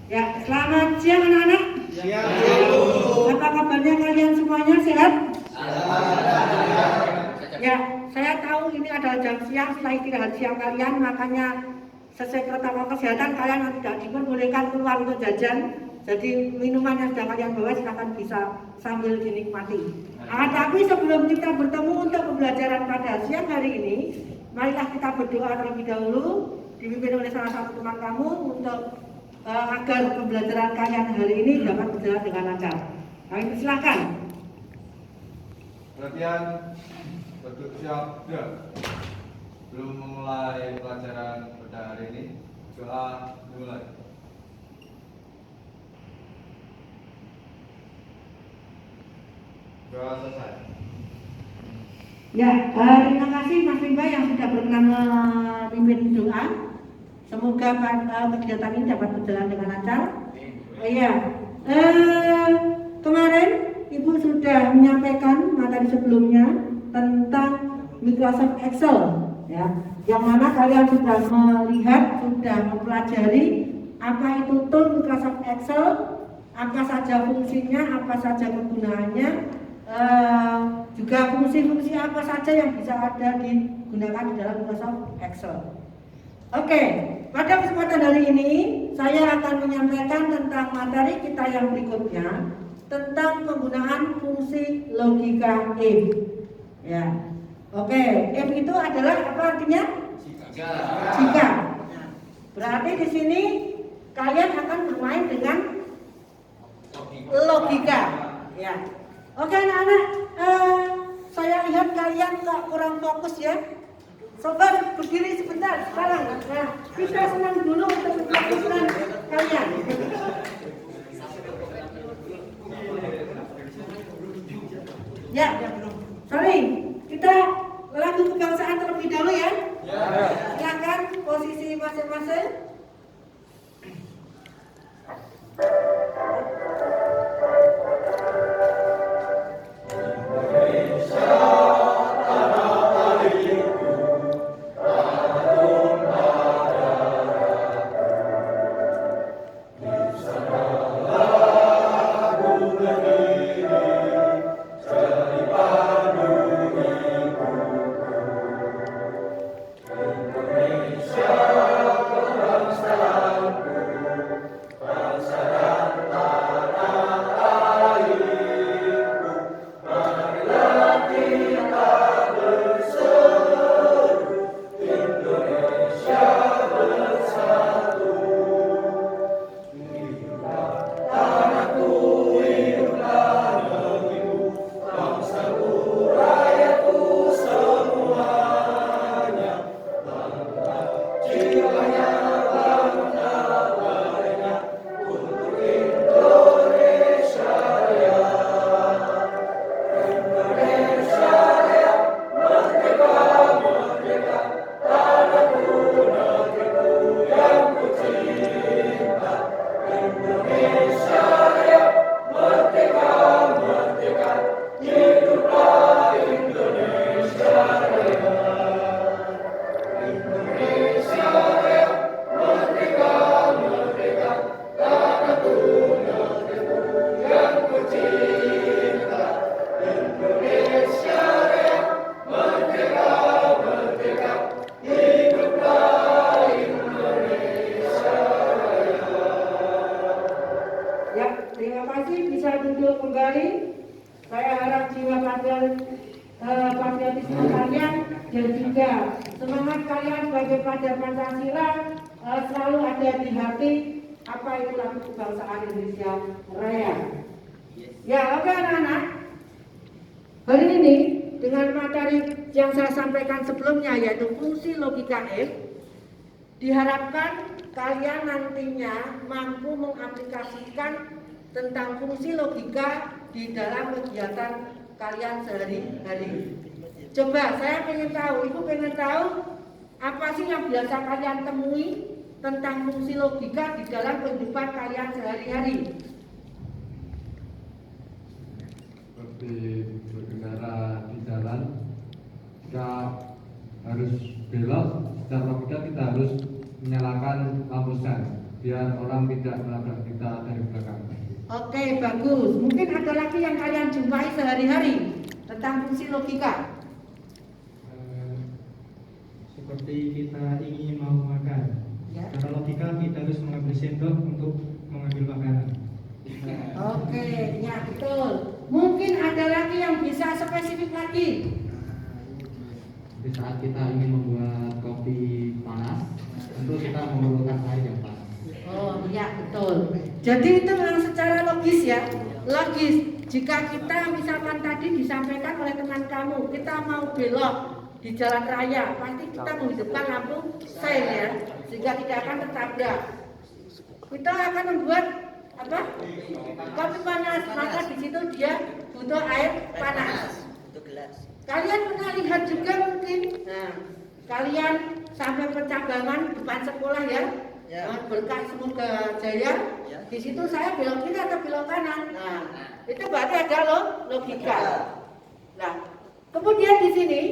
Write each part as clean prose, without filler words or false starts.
Ya, selamat siang anak-anak. Siang. Apa kabarnya kalian semuanya, sehat? Ya, saya tahu ini adalah jam siang setelah istirahat siang kalian, makanya sesuai protokol kesehatan kalian tidak diperbolehkan keluar untuk jajan. Jadi minuman yang sudah kalian bawa silakan bisa sambil dinikmati. Tapi sebelum kita bertemu untuk pembelajaran pada siang hari ini, marilah kita berdoa terlebih dahulu dipimpin oleh salah satu teman kamu untuk agar pembelajaran kalian hari ini dapat berjalan dengan lancar. Kami silakan. Perhatian, berduduk siap, gerak. Belum memulai pelajaran pada hari ini, doa dimulai. Doa selesai. Ya, terima kasih Mas Rimba yang sudah berkenan memimpin doa. Semoga kegiatan ini dapat berjalan dengan lancar. Iya, kemarin Ibu sudah menyampaikan materi sebelumnya tentang Microsoft Excel, ya, yang mana kalian sudah melihat, sudah mempelajari apa itu tool Microsoft Excel, apa saja fungsinya, apa saja kegunaannya, juga fungsi-fungsi apa saja yang bisa ada digunakan di dalam Microsoft Excel. Oke, pada kesempatan hari ini saya akan menyampaikan tentang materi kita yang berikutnya tentang penggunaan fungsi logika if. Ya, oke, if itu adalah apa artinya? Jika. Berarti di sini kalian akan bermain dengan logika. Ya, oke anak-anak, saya lihat kalian kok kurang fokus ya. Sobat berdiri sebentar sekarang. Nah, kita senang dulu untuk kefokusan kalian. Ya, sorry, kita lagu kebangsaan terlebih dahulu ya. Silakan posisi masing-masing. Patriotisme kalian dan juga semangat kalian sebagai pelajar Pancasila selalu ada di hati. Apa itu lagu kebangsaan Indonesia Raya? Ya, oke anak-anak. Hari ini dengan materi yang saya sampaikan sebelumnya yaitu fungsi logika if, diharapkan kalian nantinya mampu mengaplikasikan tentang fungsi logika di dalam kegiatan kalian sehari-hari. Coba saya pengen tahu, Ibu pengen tahu apa sih yang biasa kalian temui tentang fungsi logika di dalam kehidupan kalian sehari-hari. Seperti berkendara di jalan, kita harus belok, secara logika kita harus menyalakan lampu sen, biar orang tidak menabrak kita dari belakang. Oke, bagus. Mungkin ada lagi yang kalian jumpai sehari-hari tentang fungsi logika. Seperti kita ingin mau makan. Ya. Karena logika kita harus mengambil sendok untuk mengambil makanan. Oke, ya betul. Mungkin ada lagi yang bisa spesifik lagi. Di saat kita ingin membuat kopi panas, tentu kita memerlukan air yang panas. Oh iya betul. Jadi itu memang secara logis ya. Logis. Jika kita misalkan tadi disampaikan oleh teman kamu, kita mau belok di jalan raya, pasti kita menghidupkan lampu sein ya, sehingga tidak akan tertabrak. Kita akan membuat apa? Kopi panas, maka di situ dia butuh air panas. Kalian pernah lihat juga mungkin, nah, kalian sampai percabangan depan sekolah ya, berkah semoga jaya. Di situ saya belok kiri atau belok kanan. Nah, itu berarti ada logika. Nah, kemudian di sini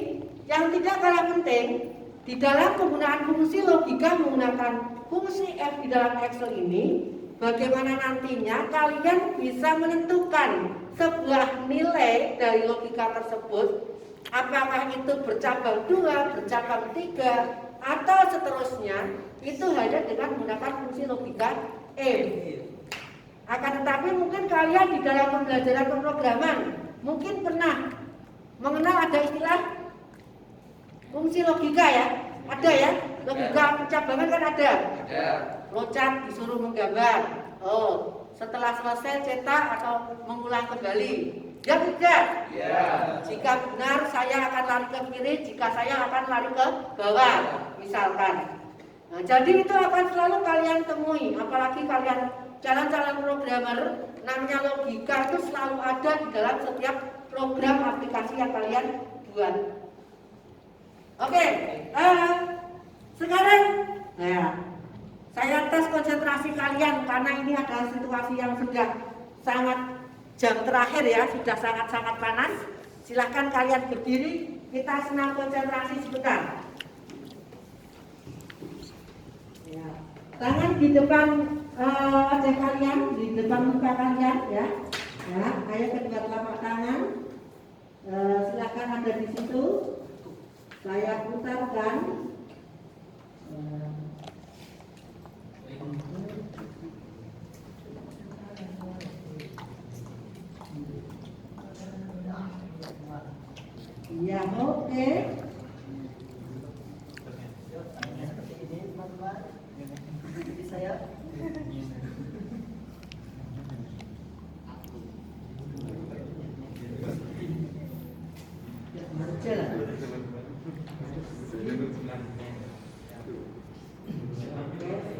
yang tidak kalah penting di dalam penggunaan fungsi logika menggunakan fungsi F di dalam Excel ini, bagaimana nantinya kalian bisa menentukan sebuah nilai dari logika tersebut, apakah itu bercabang 2, bercabang 3, atau seterusnya, itu hanya dengan menggunakan fungsi logika F. Akan tetapi mungkin kalian di dalam pembelajaran pemrograman mungkin pernah mengenal ada istilah fungsi logika ya, ada ya, logika pencabangan kan ada. Loncat disuruh menggambar. Oh, setelah selesai cetak atau mengulang kembali. Ya tidak. Jika benar saya akan lari ke kiri, jika saya akan lari ke bawah, misalkan. Nah, jadi itu akan selalu kalian temui, apalagi kalian calon-calon programmer, namanya logika itu selalu ada di dalam setiap program aplikasi yang kalian buat. Oke, sekarang nah, saya tes konsentrasi kalian karena ini adalah situasi yang sudah sangat jam terakhir ya, sudah sangat-sangat panas. Silahkan kalian berdiri, kita senam konsentrasi sebentar. Ya. Tangan di depan wajah kalian, di depan muka kalian ya. Ya, ayo kedua telapak tangan. Silahkan ada di situ. Saya putarkan. Ya, oke. Saya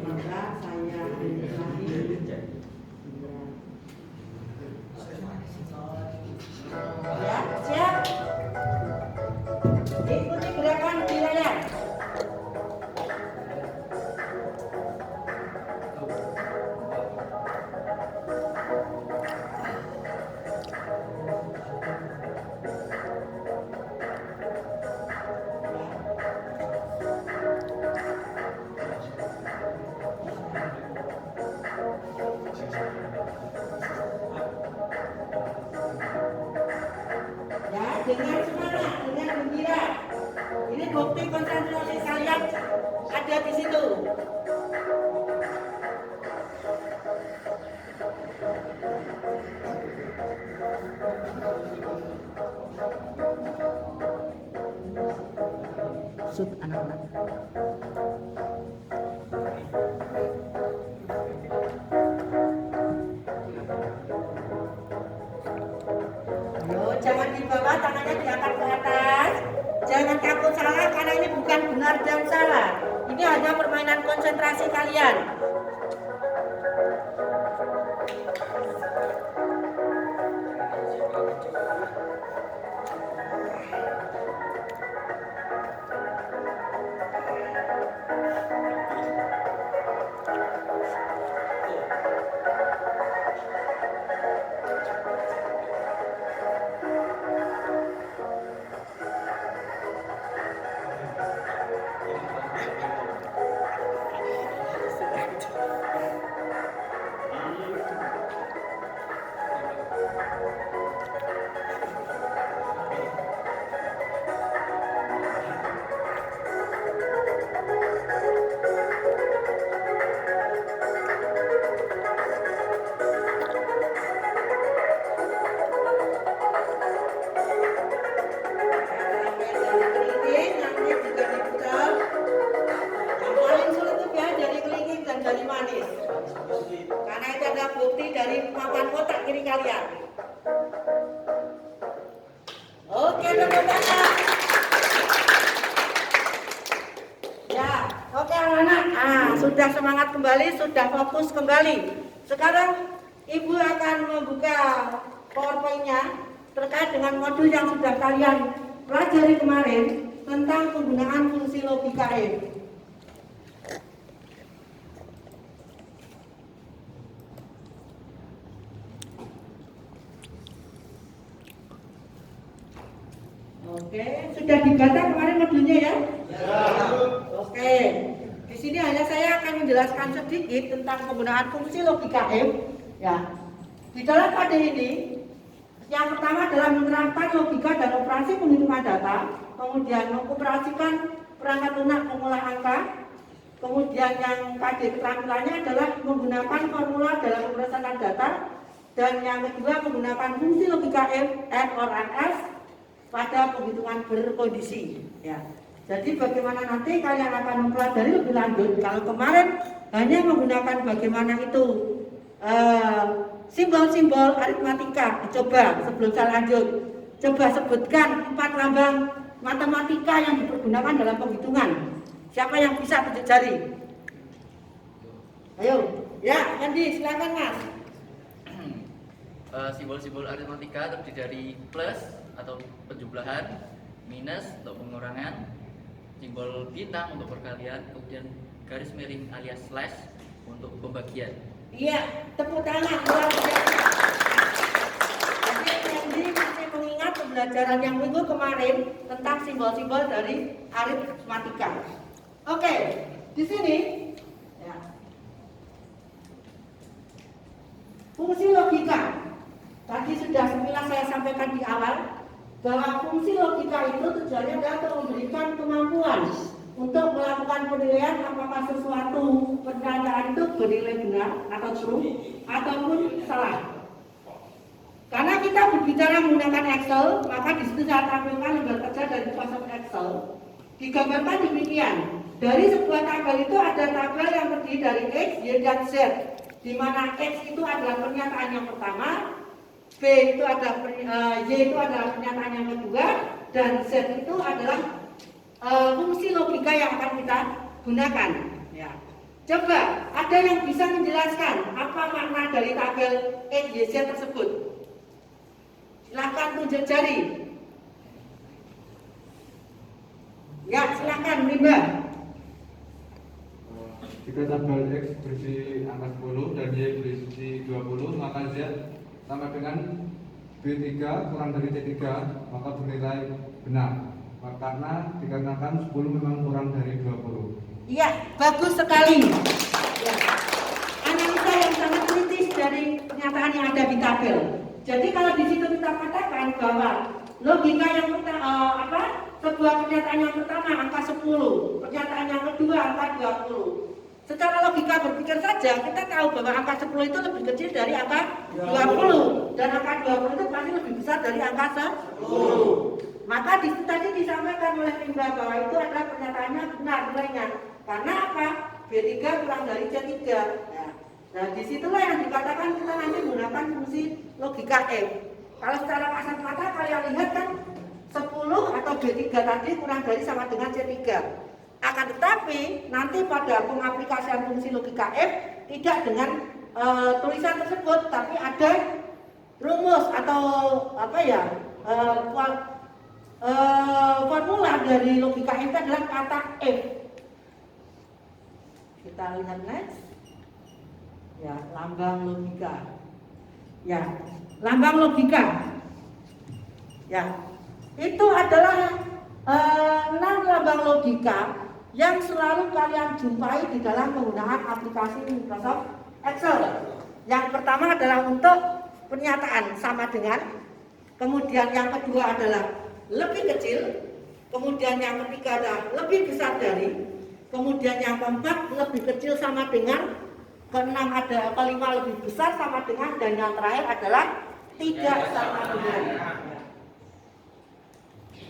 maka saya lagi ya, siap. Ikuti gerakan di layar. Ya, dengan semangat, dengan gembira. Ini bukti konsentrasi kalian ada di situ. Sud anak-anak. Jangan di bawah, tangannya diangkat ke atas. Jangan takut salah karena ini bukan benar dan salah. Ini hanya permainan konsentrasi kalian. jadi manis. Karena itu adalah bukti dari papan kotak kiri kalian. Oke, teman-teman. Ya, oke anak-anak. Sudah semangat kembali, sudah fokus kembali. Sekarang Ibu akan membuka PowerPoint-nya terkait dengan modul yang sudah kalian pelajari kemarin tentang penggunaan fungsi logika if. Oke, sudah dibaca kemarin modulnya ya? Ya. Oke, di sini hanya saya akan menjelaskan sedikit tentang penggunaan fungsi logika if. Ya, di dalam pada ini, yang pertama adalah menerapkan logika dan operasi penghitungan data, kemudian mengoperasikan perangkat lunak pengolah angka, kemudian yang KD keterampilannya adalah menggunakan formula dalam pemrosesan data, dan yang kedua menggunakan fungsi logika if, and, or, and, else pada penghitungan berkondisi. Ya. Jadi bagaimana nanti kalian akan mempelajari lebih lanjut. Kalau kemarin hanya menggunakan bagaimana itu simbol-simbol aritmatika, coba sebelum saya lanjut, coba sebutkan 4 lambang matematika yang dipergunakan dalam penghitungan. Siapa yang bisa tunjuk jari? Ayo, ya, Andi, silakan Mas. Simbol-simbol aritmatika terdiri dari plus atau penjumlahan, minus untuk pengurangan, simbol bintang untuk perkalian, kemudian garis miring alias slash untuk pembagian. Iya, tepuk tangan luar biasa. Jadi Andi masih mengingat pembelajaran yang minggu kemarin tentang simbol-simbol dari aritmatika. Oke, di sini ya, fungsi logika. Tadi sudah sekilas saya sampaikan di awal bahwa fungsi logika itu tujuannya adalah untuk memberikan kemampuan untuk melakukan penilaian apakah sesuatu pernyataan itu bernilai benar atau true ataupun salah. Karena kita berbicara menggunakan Excel, maka di situ saya tampilkan lembar kerja dari Microsoft Excel. Digambarkan demikian. Dari sebuah tabel itu ada tabel yang terdiri dari X, Y, dan Z. Di mana X itu adalah pernyataan yang pertama, B itu ada Y itu adalah pernyataan yang kedua, dan Z itu adalah fungsi logika yang akan kita gunakan. Ya. Coba ada yang bisa menjelaskan apa makna dari tabel X, Y, Z tersebut? Silakan tunjuk jari. Ya, silakan Rimba. Jika tabel X berisi angka 10 dan Y berisi 20, maka Z sama dengan B3 kurang dari C3, maka bernilai benar. Karena dikarenakan 10 memang kurang dari 20. Iya, bagus sekali. Ya. Analisa yang sangat kritis dari pernyataan yang ada di tabel. Jadi kalau di situ kita katakan bahwa logika yang pertama, sebuah pernyataan yang pertama angka 10, pernyataan yang kedua angka 20. Secara logika berpikir saja kita tahu bahwa angka 10 itu lebih kecil dari angka 20 dan angka 20 itu pasti lebih besar dari angka 10. Maka tadi disampaikan oleh Rimba bahwa itu adalah pernyataannya benar nilainya. Karena apa? B3 kurang dari C3. Nah, disitulah yang dikatakan kita nanti menggunakan fungsi logika F. Kalau secara kasat mata kalian lihat kan 10 atau B3 tadi kurang dari sama dengan C3. Akan tetapi nanti pada pengaplikasian fungsi logika F tidak dengan tulisan tersebut, tapi ada rumus atau formula dari logika F adalah kata F. Kita lihat next. Ya, lambang logika. Ya, lambang logika. Ya, itu adalah 6 lambang logika yang selalu kalian jumpai di dalam penggunaan aplikasi Microsoft Excel. Yang pertama adalah untuk pernyataan sama dengan, kemudian yang kedua adalah lebih kecil, kemudian yang ketiga adalah lebih besar dari, kemudian yang keempat lebih kecil sama dengan, keenam ada kelima lebih besar sama dengan, dan yang terakhir adalah tidak sama dengan.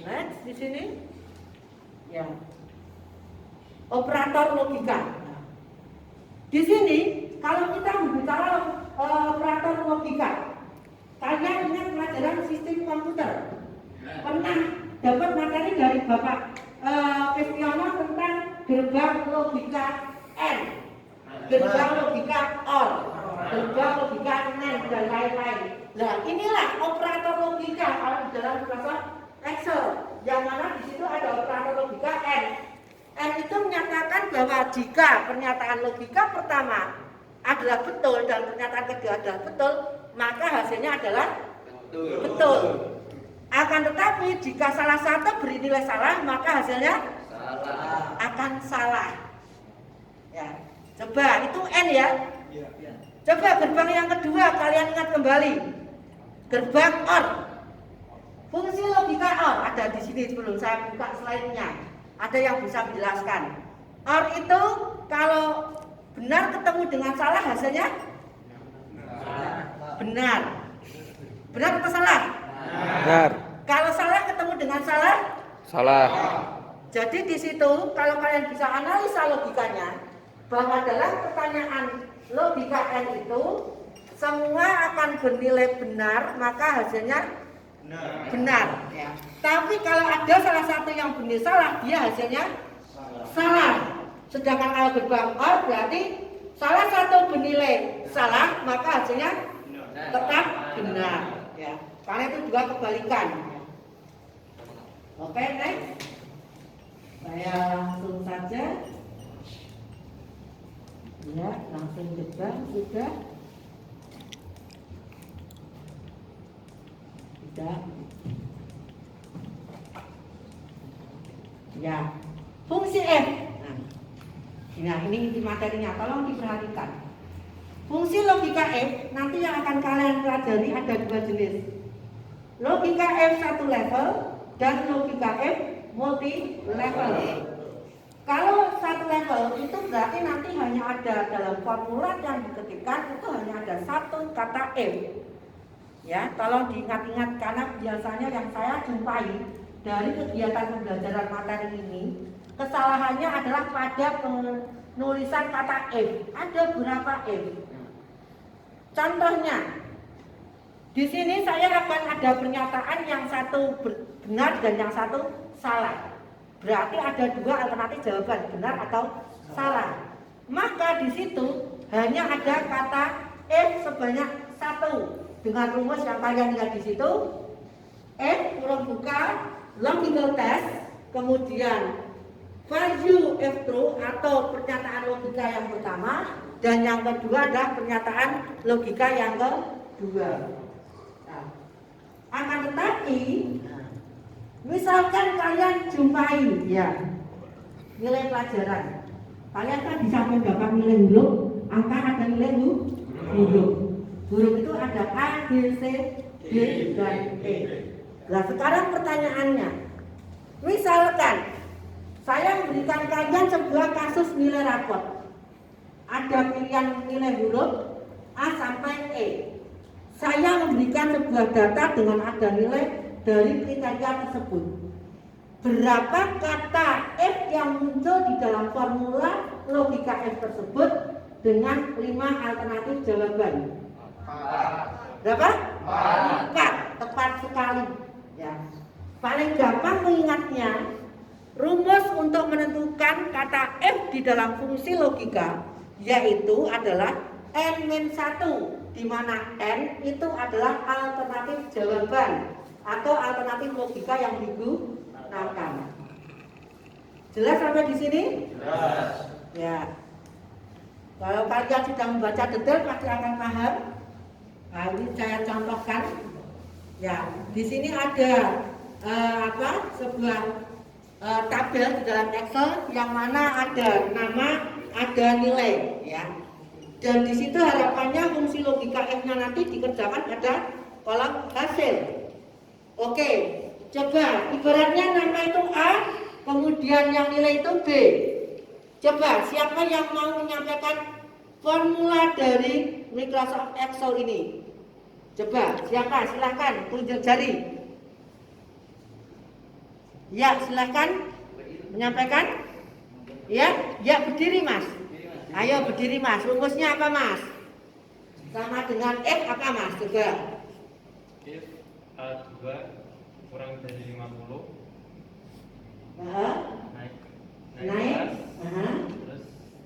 Next di sini, ya, operator logika. Di sini kalau kita berbicara operator logika, kalian ingat pelajaran sistem komputer? Pernah dapat materi dari Bapak Kristiono tentang gerbang logika N, gerbang logika OR, gerbang logika NAND dan lain-lain. Nah, inilah operator logika kalau di dalam Microsoft Excel, yang mana di situ ada operator logika N. N itu menyatakan bahwa jika pernyataan logika pertama adalah betul dan pernyataan kedua adalah betul, maka hasilnya adalah betul. Akan tetapi jika salah satu beri nilai salah, maka hasilnya akan salah. Ya, coba itu N ya. Coba gerbang yang kedua kalian ingat kembali. Gerbang OR. Fungsi logika OR ada di sini sebelum saya buka slide-nya. Ada yang bisa menjelaskan. OR itu kalau benar ketemu dengan salah hasilnya benar. Benar atau salah? Benar. Kalau salah ketemu dengan salah? Salah. Jadi di situ kalau kalian bisa analisa logikanya bahwa dalam pertanyaan logika N itu semua akan bernilai benar, maka hasilnya benar. Ya. Tapi kalau ada salah satu yang bernilai salah, dia hasilnya salah. Sedangkan kalau gerbang OR berarti salah satu bernilai salah, maka hasilnya tetap benar. Ya. Karena itu juga kebalikan. Oke, next. Saya langsung saja. Ya, langsung juga sudah. Sudah. Ya, fungsi F. Nah, ini inti materinya, tolong diperhatikan. Fungsi logika F nanti yang akan kalian pelajari ada dua jenis. Logika F satu level dan logika F multi level. Kalau satu level itu berarti nanti hanya ada dalam formula yang diketikkan itu hanya ada satu kata F. Ya, tolong diingat-ingat karena biasanya yang saya jumpai dari kegiatan pembelajaran materi ini kesalahannya adalah pada penulisan kata F. Ada berapa F? Contohnya, di sini saya akan ada pernyataan yang satu benar dan yang satu salah. Berarti ada dua alternatif jawaban, benar atau salah. Maka di situ hanya ada kata F sebanyak satu dengan rumus yang kalian lihat di situ. F huruf buka, logical test, kemudian value F true atau pernyataan logika yang pertama, dan yang kedua adalah pernyataan logika yang kedua. Nah, akan tetapi misalkan kalian jumpai ya nilai pelajaran, kalian kan bisa mendapat nilai huruf, angka ada nilai huruf. Huruf itu ada A, B, C, D, dan E. Nah sekarang pertanyaannya, misalkan saya memberikan kalian sebuah kasus nilai rapot, ada pilihan nilai huruf A sampai E. Saya memberikan sebuah data dengan ada nilai dari kriteria tersebut. Berapa kata F yang muncul di dalam formula logika F tersebut dengan 5 alternatif jawaban? Berapa? 4. Tepat sekali. Ya. Paling gampang mengingatnya, rumus untuk menentukan kata F di dalam fungsi logika yaitu adalah N-1, di mana N itu adalah alternatif jawaban atau alternatif logika yang digunakan. Jelas sampai di sini? Jelas. Ya. Kalau kalian sudah membaca detail pasti akan paham. Nah, ini saya contohkan. Ya, di sini ada sebuah tabel di dalam Excel yang mana ada nama, ada nilai, ya. Dan di situ harapannya fungsi logika F-nya nanti dikerjakan pada kolom hasil. Oke, coba ibaratnya nama itu A, kemudian yang nilai itu B. Coba siapa yang mau menyampaikan formula dari Microsoft Excel ini? Coba siapa? Silahkan tunjuk jari. Ya, silahkan menyampaikan. Ya, ya berdiri Mas. Ayo berdiri Mas, rumusnya apa Mas? Sama dengan F apa Mas? Coba. If A2 kurang dari 50, naik kelas, terus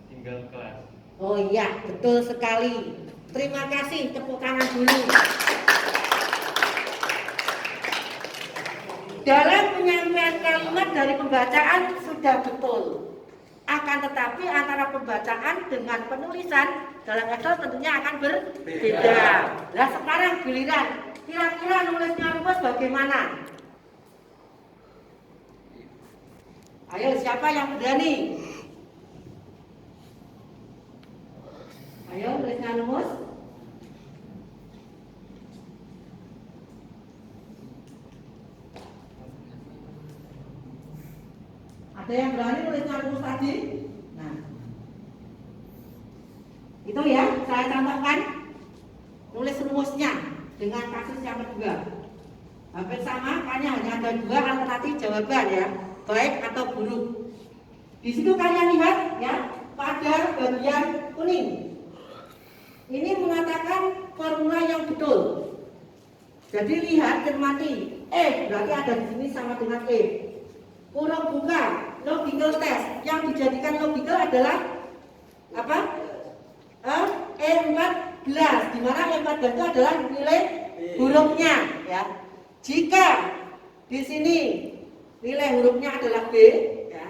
tinggal kelas. Oh iya, betul sekali. Terima kasih, tepuk tangan dulu. Dalam penyampaian kalimat dari pembacaan sudah betul. Akan tetapi antara pembacaan dengan penulisan dalam Excel tentunya akan berbeda. Nah sekarang giliran, kira-kira nulisnya rumus bagaimana? Ayo siapa yang berani? Ayo nulisnya rumus. Ada yang berani nulisnya rumus tadi? Nah, itu ya, saya contohkan nulis rumusnya dengan kasus yang kedua. Hampir sama, hanya ada dua alternatif jawaban ya, baik atau buruk. Di situ kalian lihat ya, pada bagian kuning. Ini mengatakan formula yang betul. Jadi lihat cermati, berarti ada di sini sama dengan E. Kurang buka, logical test. Yang dijadikan logical adalah apa? E14, di mana E14 itu adalah nilai hurufnya ya. Jika di sini nilai hurufnya adalah B ya.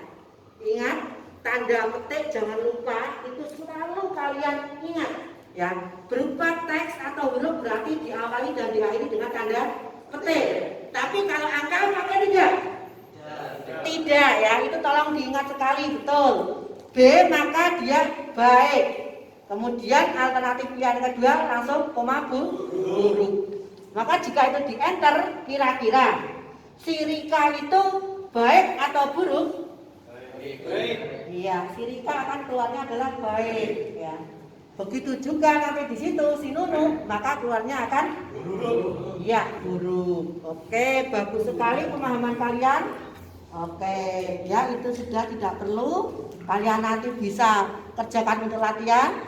Ingat, tanda petik jangan lupa, itu selalu kalian ingat ya. Berupa teks atau huruf berarti diawali dan diakhiri dengan tanda petik. Tapi kalau angka maka tidak. Tidak ya, itu tolong diingat sekali, betul. B maka dia baik. Kemudian alternatif yang kedua langsung koma buruk. Maka jika itu di enter, kira-kira si Rika itu baik atau buruk? Baik. Iya, si Rika akan keluarnya adalah baik ya. Begitu juga nanti di situ si Nunu, maka keluarnya akan buruk. Iya, buruk. Oke, bagus sekali pemahaman kalian. Oke, ya itu sudah tidak perlu. Kalian nanti bisa kerjakan untuk latihan.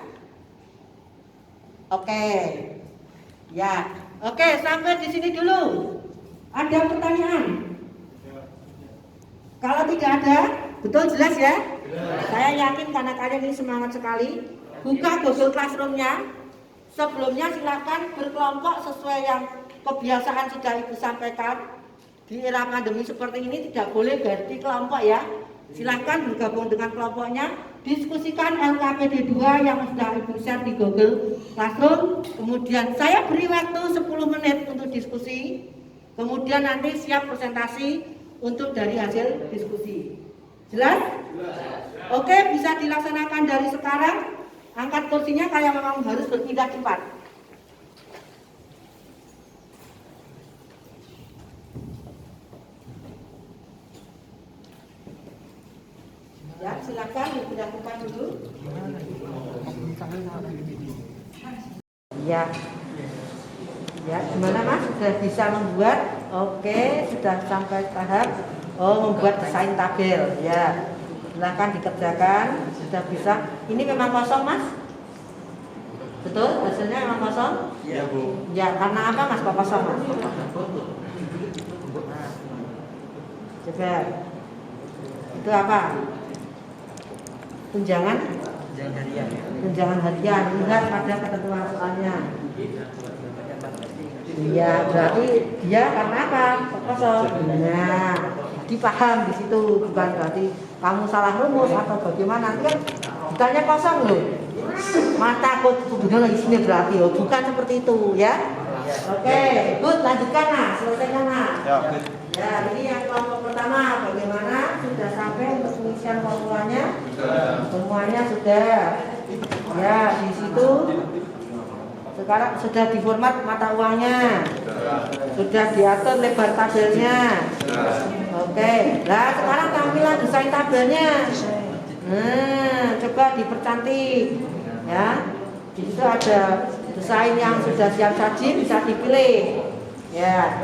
Oke. Ya. Oke, sampai di sini dulu. Ada pertanyaan? Kalau tidak ada, betul jelas ya? Saya yakin karena kalian ini semangat sekali. Buka Google Classroom-nya. Sebelumnya silakan berkelompok sesuai yang kebiasaan sudah Ibu sampaikan. Di era pandemi seperti ini tidak boleh ganti kelompok ya. Silahkan bergabung dengan kelompoknya. Diskusikan LKPD 2 yang sudah Ibu share di Google Classroom. Kemudian saya beri waktu 10 menit untuk diskusi. Kemudian nanti siap presentasi untuk dari hasil diskusi. Jelas? Oke, bisa dilaksanakan dari sekarang. Angkat kursinya kayak memang harus berpindah cepat. Ya, silakan dipindah tempat dulu. Ya. Ya, gimana Mas? Sudah bisa membuat? Oke, sudah sampai tahap membuat desain tabel. Ya. Silakan dikerjakan. Sudah bisa. Ini memang kosong, Mas? Betul? Hasilnya memang kosong? Iya, Bu. Ya, karena apa Mas kok kosong, Mas? Coba. Itu apa? Tunjangan harian. Lihat pada ketentuan soalnya. Iya, berarti dia karena apa? Kosong. Nah, dipaham di situ, bukan berarti kamu salah rumus atau bagaimana. Nanti kan bukannya kosong loh. Mata kok benar lagi sini berarti loh, bukan seperti itu ya. Oke, good, lanjutkan nah, selesaikan nah. Ya, ini yang kelompok pertama, bagaimana sudah sampai untuk pengisian formulanya? Semuanya sudah. Ya, di situ sekarang sudah diformat mata uangnya, sudah diatur lebar tabelnya. Oke, nah sekarang tampilan desain tabelnya. Nah, coba dipercantik, ya. Di situ ada desain yang sudah siap saji, bisa dipilih. Ya.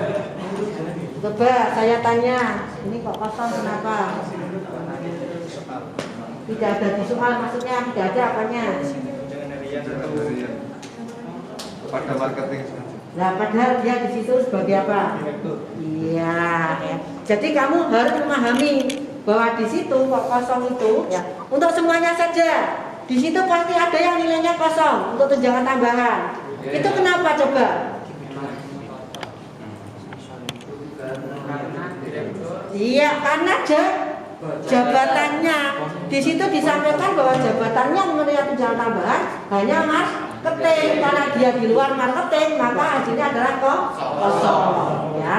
Coba saya tanya, ini kok kosong kenapa? Tidak ada di soal, maksudnya tidak ada apanya? Pada marketing. Nah, padahal dia di situ sebagai apa? Iya. Ya. Jadi kamu harus memahami bahwa di situ kok kosong itu, ya, untuk semuanya saja. Di situ pasti ada yang nilainya kosong untuk tunjangan tambahan. Itu kenapa coba? Iya, karena jabatannya di situ disampaikan bahwa jabatannya menerima tunjangan tambahan hanya marketing. Karena dia di luar marketing, maka hasilnya adalah kosong. Ya.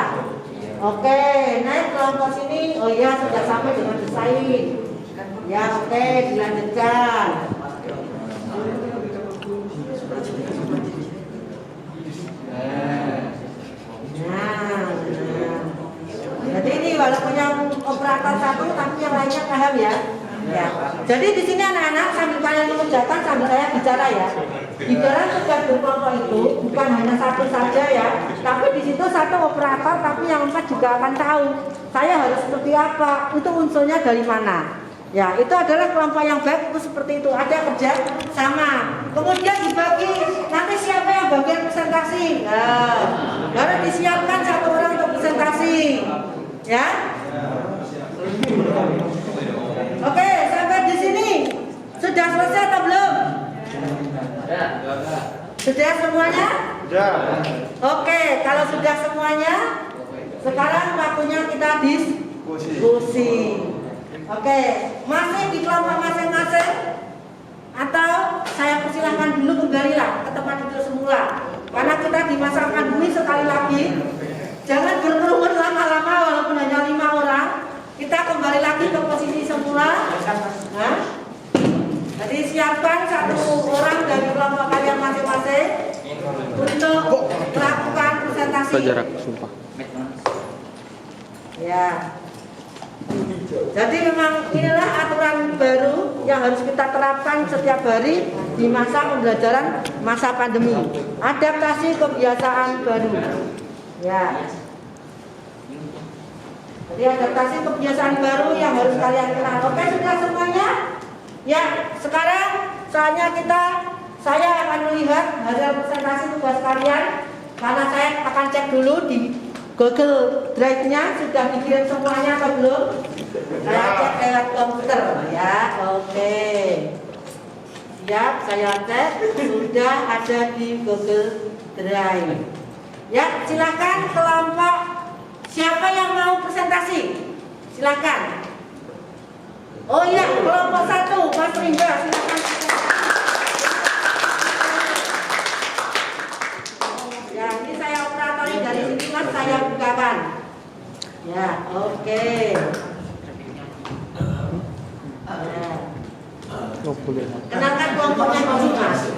Oke, naik kelompok sini. Oh iya, sudah sampai dengan desain. Ya, oke, dilanjutkan. Jadi ini walaupun yang operator satu, tapi yang lainnya paham ya. Ya. Jadi di sini anak-anak sambil kalian mengerjakan sambil saya bicara ya. Di dalam tugas berkelompok itu bukan hanya satu saja ya, tapi di situ satu operator, tapi yang empat juga akan tahu saya harus seperti apa, itu unsurnya dari mana. Ya, itu adalah kelompok yang baik, itu seperti itu, ada kerja sama. Kemudian dibagi, nanti siapa yang bagian presentasi? Nah, baru disiapkan satu orang untuk presentasi. Ya. Oke, sampai di sini sudah selesai atau belum? Sudah semuanya? Sudah. Oke, kalau sudah semuanya, sekarang waktunya kita diskusi. Oke, masih di kelompok masing-masing atau saya persilahkan dulu kembalilah ke tempat duduk semula. Karena kita di masa pandemi sekali lagi, jangan berkerumun lama-lama walaupun hanya 5 orang. Kita kembali lagi ke posisi semula. Nah, jadi siapkan satu orang dari kelompok kalian masing-masing untuk melakukan presentasi. Jarak, sumpah. Ya. Jadi memang inilah aturan baru yang harus kita terapkan setiap hari di masa pembelajaran masa pandemi. Adaptasi kebiasaan baru. Ya. Jadi adaptasi kebiasaan baru yang harus kalian kenal. Oke, sudah semuanya? Ya, sekarang saatnya saya akan melihat hasil presentasi tugas kalian karena saya akan cek dulu di Google Drive-nya sudah dikirim semuanya atau belum? Saya cek lewat komputer ya. Oke. Siap, saya cek sudah ada di Google Drive. Ya, silakan kelompok siapa yang mau presentasi? Silakan. Oh iya, kelompok 1, Mas Rinda, silakan. Ya, ini saya operatori dari sini Mas, saya bukakan. Ya, oke. Ya. Kenalkan kelompoknya dulu Mas.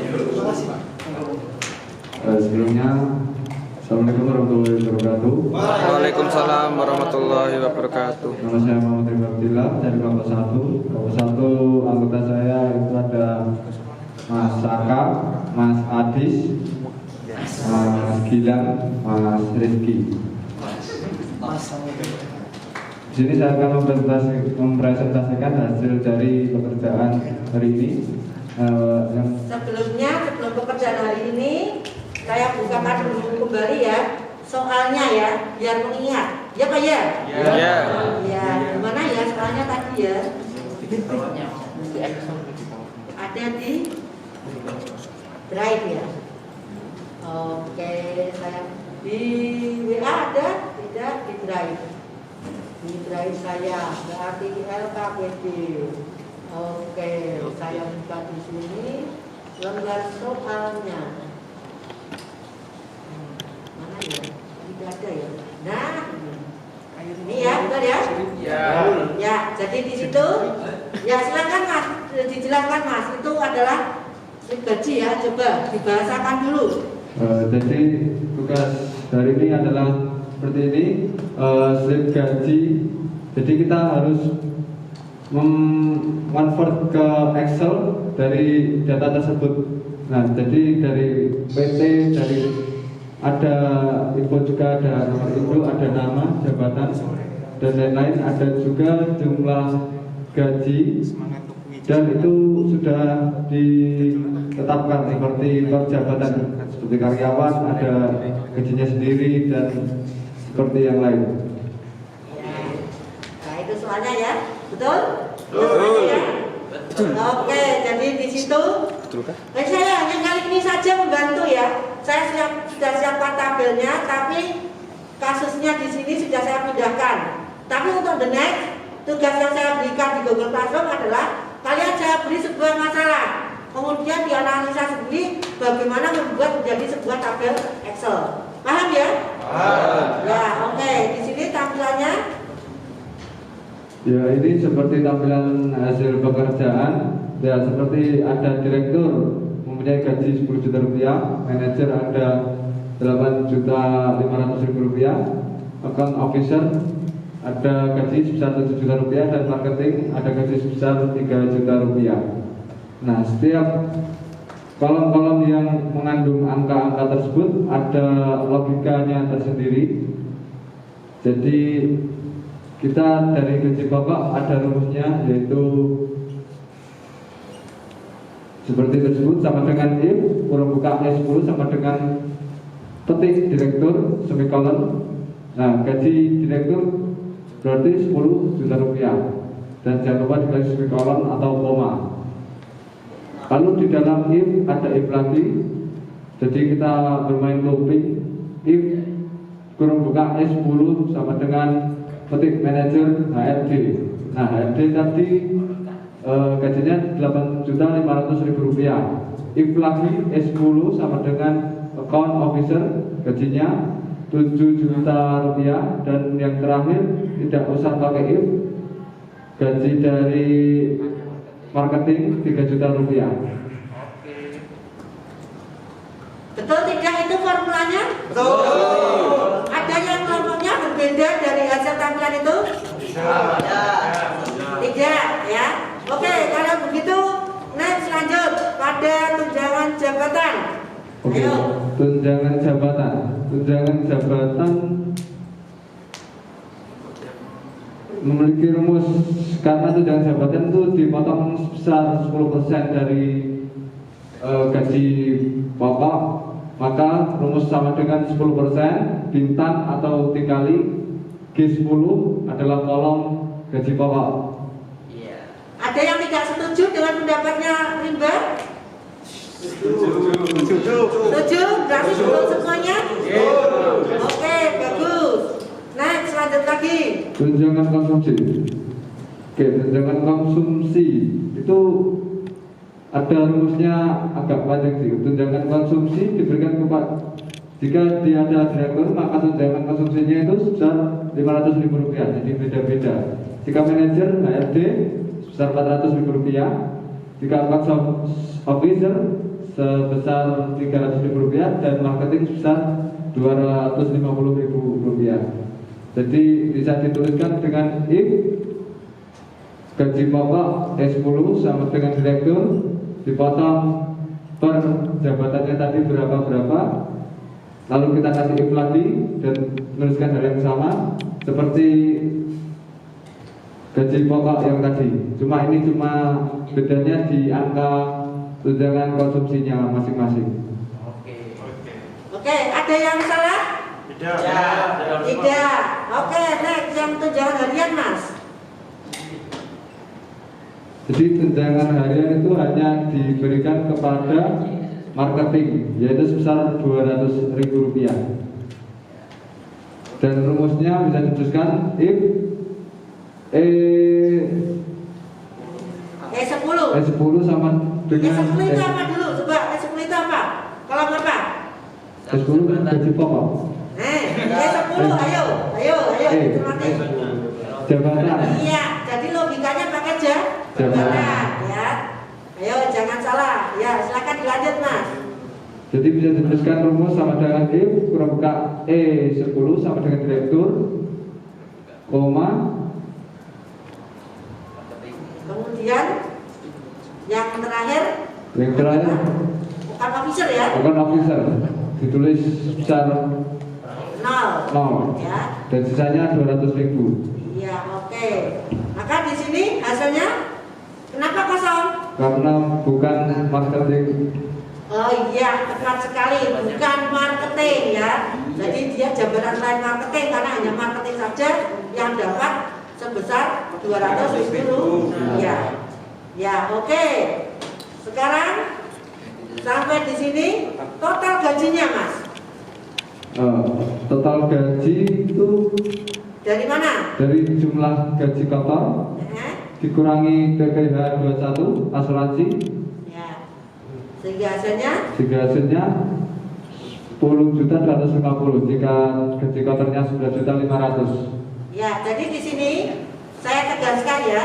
Sebelumnya, Assalamualaikum warahmatullahi wabarakatuh. Waalaikumsalam warahmatullahi wabarakatuh. Nama saya Muhammad Ridho Abdillah dari kelompok 1. Kelompok 1 anggota saya itu ada Mas Aka, Mas Adis, Mas Gilang, Mas Rizky. Di sini saya akan mempresentasikan hasil dari pekerjaan hari ini. Sebelum pekerjaan hari ini, saya bukakan dulu kembali ya soalnya ya, biar mengingat. Ya Pak ya? Ya. Ya, gimana ya soalnya tadi ya? Ada di Drive ya. Oke, saya di WA ada, tidak di Drive. Di Drive saya berarti LKPD. Oke, saya buka di sini lembar soalnya. Mana ya? Tidak ada ya. Nah, ini ya, betul ya? Ya, jadi di situ. Ya silakan Mas, dijelaskan Mas. Itu adalah slip gaji ya. Coba dibahasakan dulu. Jadi tugas hari ini adalah seperti ini, slip gaji. Jadi kita harus convert ke Excel dari data tersebut. Nah, jadi dari PT, dari ada info juga, ada nomor induk, ada nama, jabatan, dan lain-lain. Ada juga jumlah gaji dan itu sudah ditetapkan seperti per jabatan, seperti karyawan ada gajinya sendiri dan seperti yang lain. Nah itu soalnya ya, betul? Betul. Ya? Oke, jadi di situ saya hanya kali ini saja membantu ya. Saya sudah siapkan tabelnya, tapi kasusnya di sini sudah saya pindahkan. Tapi untuk the next, tugas yang saya berikan di Google Classroom adalah kalian saya beri sebuah masalah, kemudian dianalisa sendiri bagaimana membuat menjadi sebuah tabel Excel. Paham ya? Paham. Ya, oke. Di sini tampilannya. Ya, ini seperti tampilan hasil pekerjaan. Ya, seperti ada direktur mempunyai gaji 10 juta rupiah, manajer ada 8.500.000 rupiah, account officer ada gaji sebesar 7 juta rupiah, dan marketing ada gaji sebesar 3 juta rupiah. Nah, setiap kolom-kolom yang mengandung angka-angka tersebut ada logikanya tersendiri. Jadi kita dari gaji pokok ada rumusnya, yaitu seperti tersebut, sama dengan if kurung buka S10 sama dengan petik direktur semikolon. Nah, gaji direktur berarti 10 juta rupiah, dan jangan lupa dikasih semikolon atau koma. Lalu di dalam if ada if lagi, jadi kita bermain looping. If kurung buka S10 sama dengan petik manajer HRD. Nah, HRD tadi gajinya 8.500.000 rupiah. If lagi S10 sama dengan account officer, gajinya 7 juta rupiah, dan yang terakhir tidak usah pakai if, gaji dari marketing 3 juta rupiah. Betul tidak itu formulanya? Betul. Ada yang kelompoknya berbeda dari hasil tampilan itu? Tidak, ya. Oke, kalau begitu next lanjut pada tunjangan jabatan. Oke, Ayo. tunjangan jabatan. Tunjangan jabatan memiliki rumus, karena tunjangan jabatan itu dipotong sebesar 10% dari gaji pokok, maka rumus sama dengan 10% bintang atau dikali G10 adalah kolom gaji pokok. Ada yang tidak setuju dengan pendapatnya Rimba? Setuju. Berarti belum semuanya? Oke, bagus. Next, lanjut lagi. Tunjangan konsumsi. Oke, tunjangan konsumsi itu ada rumusnya agak panjang sih. Tunjangan konsumsi diberikan kepada, jika dia ada direktur, maka tunjangan konsumsinya itu sebesar 500.000 rupiah. Jadi beda-beda. Jika manajer HRD sebesar 400.000 rupiah, jika account officer sebesar 300.000 rupiah, dan marketing sebesar 250.000 rupiah. Jadi bisa dituliskan dengan if gaji pokok S10 sama dengan direktur dipotong per jabatannya tadi berapa, lalu kita kasih if lagi dan menuliskan hal yang sama seperti gaji pokok yang tadi. Cuma ini bedanya di angka tunjangan konsumsinya masing-masing. Oke, ada yang salah? Tidak. Oke, next yang tunjangan harian, Mas. Jadi tunjangan harian itu hanya diberikan kepada marketing, yaitu sebesar 200.000 rupiah. Dan rumusnya bisa dituliskan if E10 sama dengan E10 itu apa dulu? Coba E10 itu apa? Kalau apa? E10 kan gaji pokok. E10, ayo. Nanti. Jabatan. Iya, jadi logikanya pakai jabatan, ya. Ayo, jangan salah. Ya, silakan dilanjut, Mas. Jadi bisa dituliskan rumus sama dengan if kurang buka E10 sama dengan direktur, koma, kemudian yang terakhir bukan officer ya? bukan officer, ditulis sebesar 0, ya. dan sisanya 200.000. Iya, oke. Maka di sini hasilnya kenapa Kenapa kosong? Karena bukan marketing. Oh iya, tepat sekali, bukan marketing ya. Jadi dia jabatan lain marketing karena hanya marketing saja yang dapat sebesar 200.000. Ya, ya oke. Sekarang sampai di sini total gajinya Mas. Total gaji itu Dari mana? dari jumlah gaji kotor dikurangi PPh 21 asuransi Ya. Sehingga hasilnya 10.250 jika gaji kotornya 9.500. ya, jadi di sini saya tegaskan ya.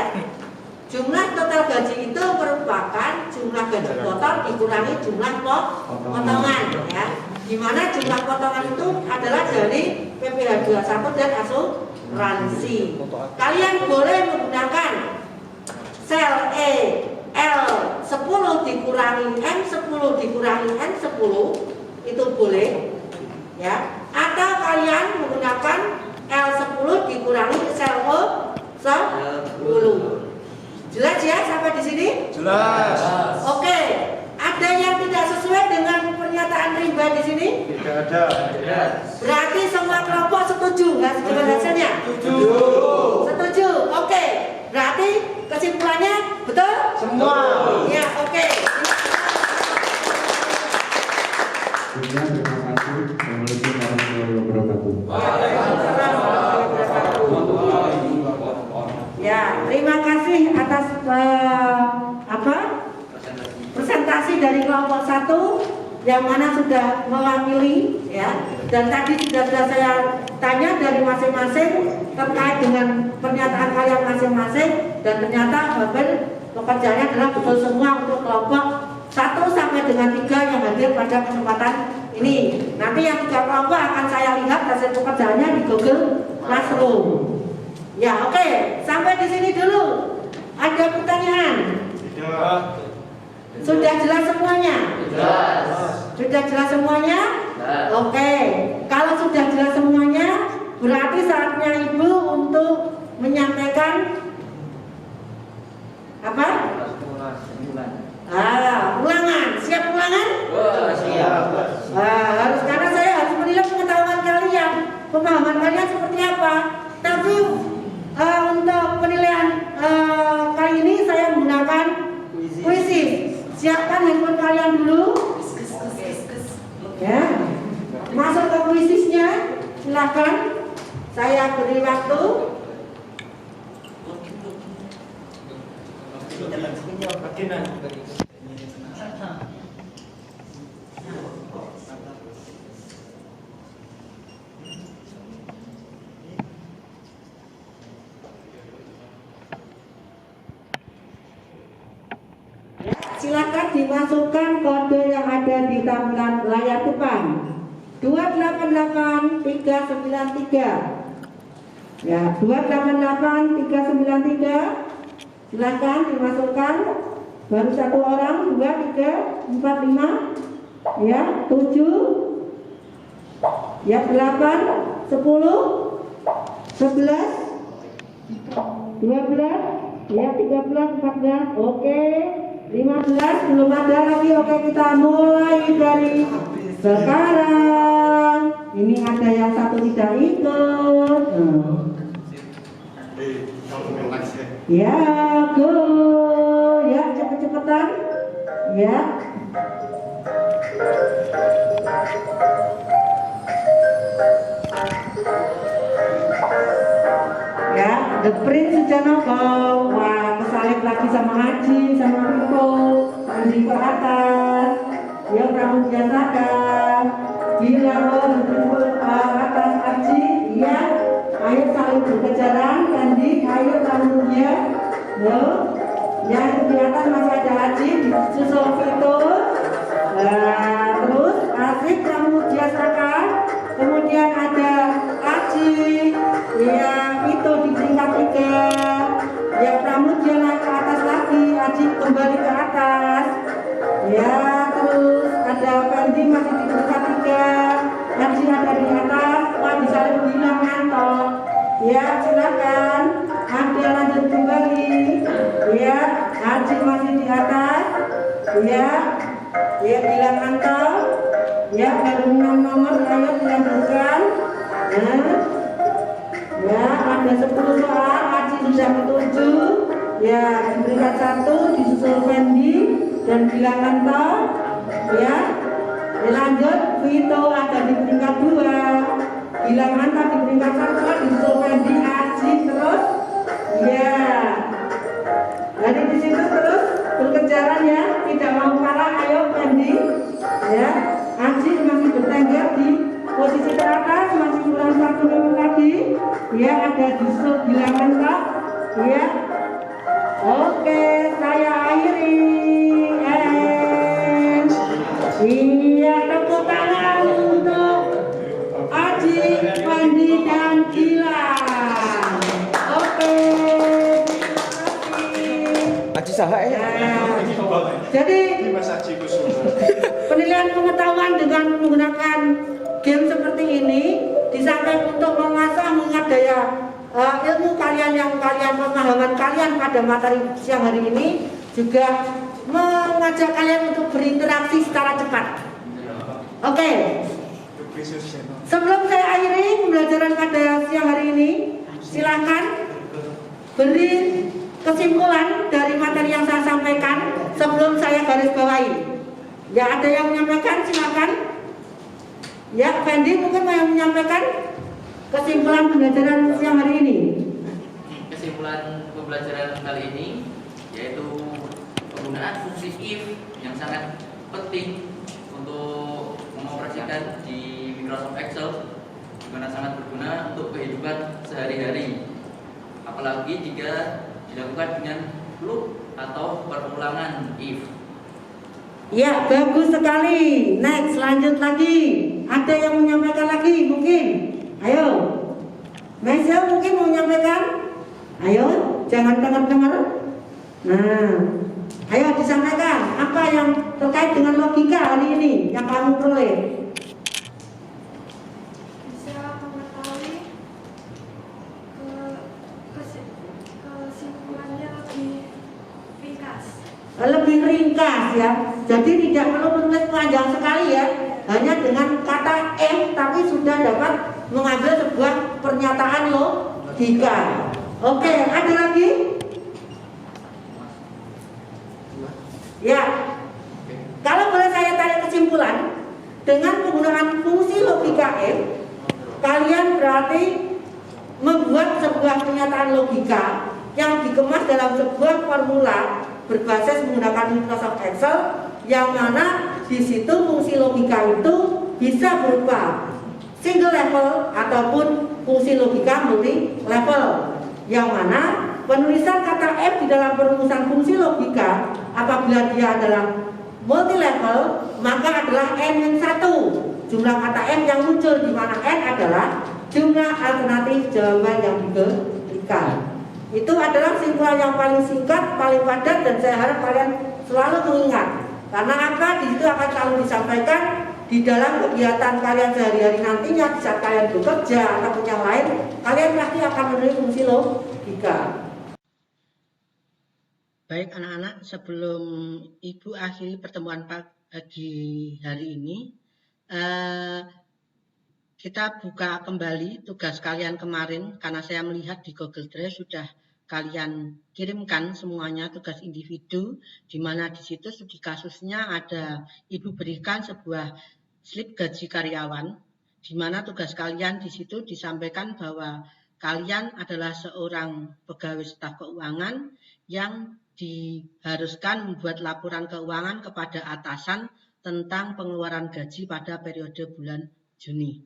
Jumlah total gaji itu merupakan jumlah gaji kotor dikurangi jumlah potongan ya. Di mana jumlah potongan itu adalah dari PPh 21 dan asuransi. Kalian boleh menggunakan sel E L10 dikurangi M10 dikurangi N10 itu boleh ya. Atau kalian menggunakan L10 dikurangi sel O10. Jelas ya sampai di sini? Jelas. Oke. Ada yang tidak sesuai dengan pernyataan Rimba di sini? Tidak ada. Berarti semua kelompok setuju dengan hasilnya? Setuju. Oke. Berarti kesimpulannya betul? Semua. Ya, oke. Terima kasih. Assalamualaikum warahmatullahi wabarakatuh. Ya, terima kasih atas presentasi dari kelompok 1 yang mana sudah mewakili ya. Dan tadi sudah saya tanya dari masing-masing terkait dengan pernyataan kalian masing-masing dan ternyata hampir pekerjaannya adalah betul semua untuk kelompok 1 sampai dengan 3 yang hadir pada kesempatan ini. Nanti yang 3 kelompok akan saya lihat hasil pekerjaannya di Google Classroom. Ya, oke. Sampai di sini dulu. Ada pertanyaan? Tidak. Sudah jelas semuanya? Jelas. Sudah jelas semuanya? Jelas. Oke. Kalau sudah jelas semuanya, berarti saatnya Ibu untuk menyampaikan apa? Ulangan. Siap ulangan? Siap. Harus, karena saya harus menilai pengetahuan kalian, pemahaman kalian seperti apa. Tapi untuk penilaian kali ini saya menggunakan kuisis. Siapkan handphone kalian dulu. Ya, masuk ke kuisisnya. Silakan. Saya beri waktu. Silakan dimasukkan kode yang ada di tampilan layar depan 288393. Ya, 288393. Silakan dimasukkan. Baru 1 orang, 2, 3, 4, 5, ya, 7, ya, 8, 10, 11, 12, ya, 13, 14, oke. 15 belum ada lagi. Oke, kita mulai dari sekarang. Ini ada yang 1 tidak ikut. Ya, go. Ya, cepet-cepetan. Ya. Ya, the prince sudah nongol. Wah, kesalip lagi sama Haji, sama Riko. Andi ke atas. Ya, Pramudia sadar. Gila, lo atas Haji. Iya. Ayo saling berkejaran. Andi, ayo Pramudia. Lo. Yang di atas masih ada Haji. Susul Vito. Nah, terus Asik Pramudia sadar. Kemudian ada Haji. Ya, itu di peringkat 3. Ya, Pramudia naik ke atas lagi, Aji kembali ke atas. Ya, terus ada Fendi masih di peringkat 3. Aji ada di atas. Wah, bisa lebih bilang ngantor. Ya, silakan. Ada lanjut kembali. Ya, Aji Aji masih di atas. Ya. Ya, bilang antar. Ya, baru 6 nomor, ayo dilanjutkan. Ya, ada 10 soal, Aji sudah ke-7. Ya, diberikan 1, disusul Fendi dan bilang antar. Ya, lanjut, Vito ada di peringkat 2. Bilang antar di peringkat 1, disusul Fendi, Aji terus. Ya, jadi di situ terus berkejaran ya, tidak mau kalah. Ayo Fendi, ya, Aji masih bertengger di posisi teratas, masih kurang 1 nomor lagi. Ya, ada disusul bilangan Kak. Ya, oke, saya akhiri. Iya, tepuk tangan untuk Aji, Fendi dan Gilang. Oke. Aji saha ya? Jadi penilaian pengetahuan dengan menggunakan game seperti ini di samping untuk mengasah mengingat daya ilmu kalian yang pemahaman kalian pada materi siang hari ini, juga mengajak kalian untuk berinteraksi secara cepat. Oke. Sebelum saya akhiri pembelajaran pada siang hari ini, silakan beri kesimpulan dari materi yang saya sampaikan sebelum saya garis bawahi. Ya, ada yang menyampaikan, silakan. Ya, Fendi mungkin mau yang menyampaikan kesimpulan pembelajaran siang hari ini. Kesimpulan pembelajaran kali ini yaitu penggunaan fungsi if yang sangat penting untuk mengoperasikan di Microsoft Excel, dimana sangat berguna untuk kehidupan sehari-hari, apalagi jika dilakukan dengan loop atau perulangan if. Ya, bagus sekali. Next, lanjut lagi. Ada yang menyampaikan lagi mungkin? Ayo. Mesel mungkin mau menyampaikan? Ayo, jangan dengar-dengar. Nah, ayo disampaikan apa yang terkait dengan logika hari ini yang kamu peroleh. Bisa mengetahui kesimpulannya lebih ringkas. Lebih ringkas ya. Jadi tidak perlu menulis panjang sekali ya. Hanya dengan kata tapi sudah dapat mengambil sebuah pernyataan logika. Oke, ada lagi? Ya. Kalau boleh saya tarik kesimpulan, dengan penggunaan fungsi logika kalian berarti membuat sebuah pernyataan logika yang dikemas dalam sebuah formula berbasis menggunakan Microsoft Excel, yang mana di situ fungsi logika itu bisa berupa single level ataupun fungsi logika multi level, yang mana penulisan kata F di dalam perumusan fungsi logika apabila dia adalah multi level maka adalah n-1 jumlah kata M yang muncul, di mana n adalah jumlah alternatif jawaban yang diberikan. Itu adalah kesimpulan yang paling singkat, paling padat, dan saya harap kalian selalu mengingat. Karena apa? Di situ akan selalu disampaikan di dalam kegiatan kalian sehari-hari nantinya, di saat kalian bekerja ataupun yang lain, kalian pasti akan memenuhi fungsi logika. Baik anak-anak, sebelum Ibu akhiri pertemuan pagi hari ini, kita buka kembali tugas kalian kemarin, karena saya melihat di Google Drive sudah kalian kirimkan semuanya tugas individu, di mana di situ studi kasusnya ada Ibu berikan sebuah slip gaji karyawan, di mana tugas kalian di situ disampaikan bahwa kalian adalah seorang pegawai staf keuangan yang diharuskan membuat laporan keuangan kepada atasan tentang pengeluaran gaji pada periode bulan Juni.